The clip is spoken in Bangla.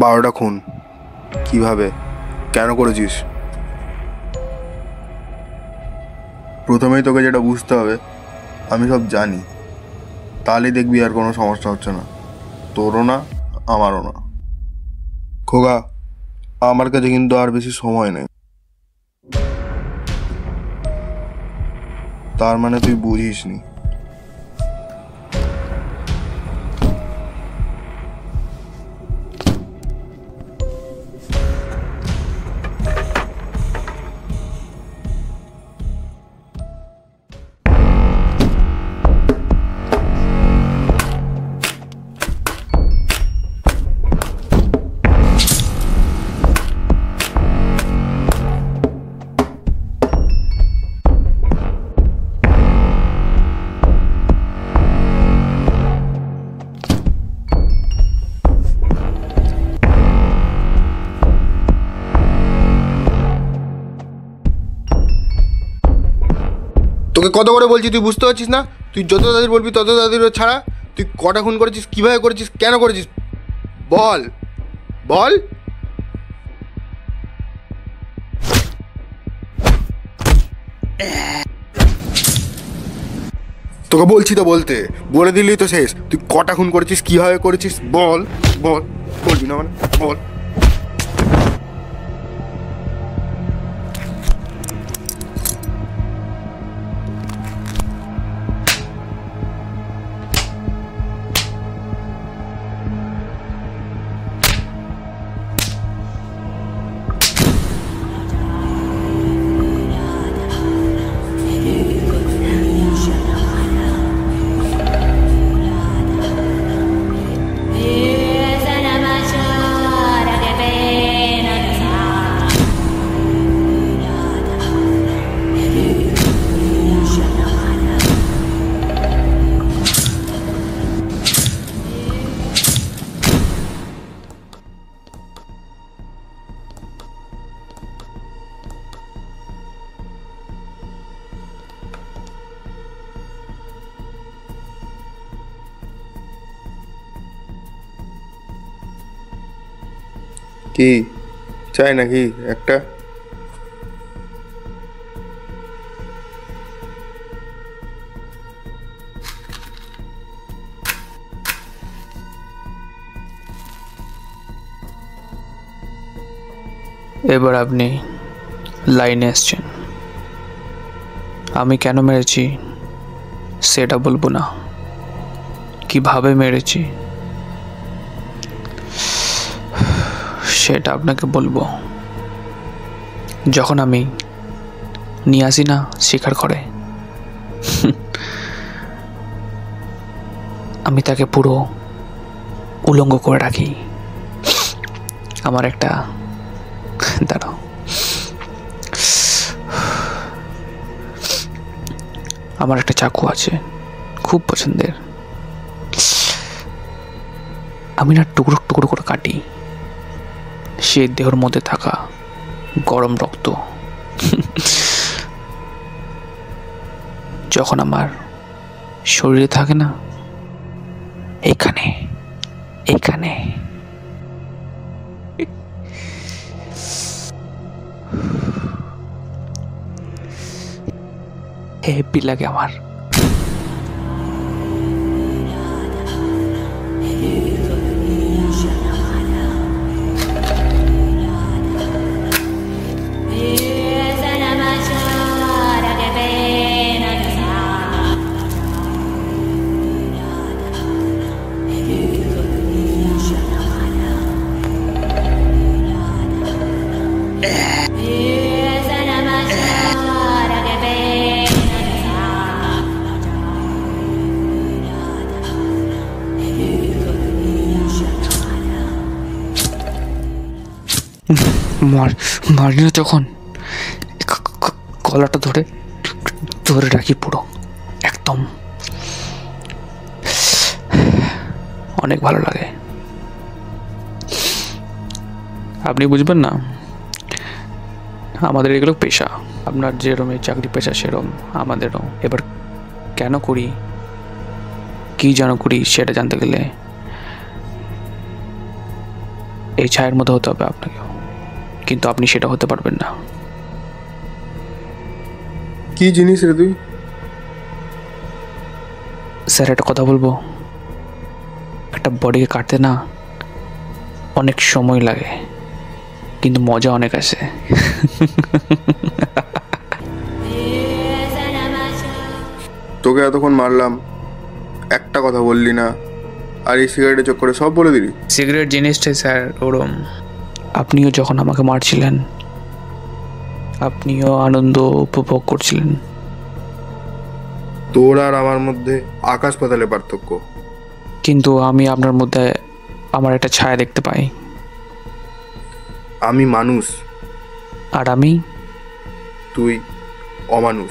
12টা খুন কিভাবে কেন করেছিস? প্রথমেই তোকে যেটা বুঝতে হবে, আমি সব জানি, তাহলেই দেখবি আর কোনো সমস্যা হচ্ছে না, তোরও না আমারও না। খোকা, আমার কাছে কিন্তু আর বেশি সময় নেই। তার মানে তুই বুঝিস নি। তোকে কত করে বলছি, তুই বুঝতে পারছিস না? তুই যত তাদের বলবি তত তাদের ছাড়া। তুই কটা খুন করেছিস, কিভাবে করেছিস, কেন করেছিস, বল বল। তোকে বলছি তো বলতে, বলে দিলি তো শেষ। তুই কটা খুন করেছিস, কিভাবে করেছিস, বল বল। বলবি না মানে বল। কি চাই নাকি একটা? এবার আপনি লাইনে এসছেন। আমি কেন মেরেছি সেটা বলবো না, কিভাবে মেরেছি সেটা আপনাকে বলবো যখন আমি নিয়ে আসি না শিকার করে। আমি তাকে পুরো উলঙ্গ করে রাখি। আমার একটা দাঁড়াও, আমার একটা চাকু আছে খুব পছন্দের। আমি না টুকরো টুকরো করে কাটি সে দেহের মধ্যে থাকা গরম রক্ত। যখন আমার শরীরে থাকে না, এখানে এখানে হেপি লাগে আমার। মারিনা যখন গলাটা ধরে ধরে রাখি পুরো একদম, অনেক ভালো লাগে। আপনি বুঝবেন না, আমাদের এগুলো পেশা। আপনার যেরকম এই চাকরি পেশা সেরকম আমাদেরও। এবার কেন করি, কি যেন করি সেটা জানতে গেলে এই ছায়ের মধ্যে হতে হবে আপনাকে, কিন্তু আপনি সেটা হতে পারবেন না। কি জিনিস রে তুই? স্যার একটা কথা বলবো, একটা বডিকে কাটতে না অনেক সময় লাগে, কিন্তু মজা অনেক আসে। তোকে এতক্ষণ মারলাম, একটা কথা বললি না, আর এই সিগারেটের চক্করে সব বলে দিলি। সিগারেট জিনিসটাই স্যার ওরম। আপনিও যখন আমাকে মারছিলেন, আপনিও আনন্দ উপভোগ করছিলেন। তোর আর আমার মধ্যে আকাশ পাতালে পার্থক্য। কিন্তু আমি আপনার মধ্যে আমার একটা ছায়া দেখতে পাই। আমি মানুষ, আর আমি তুই অমানুষ।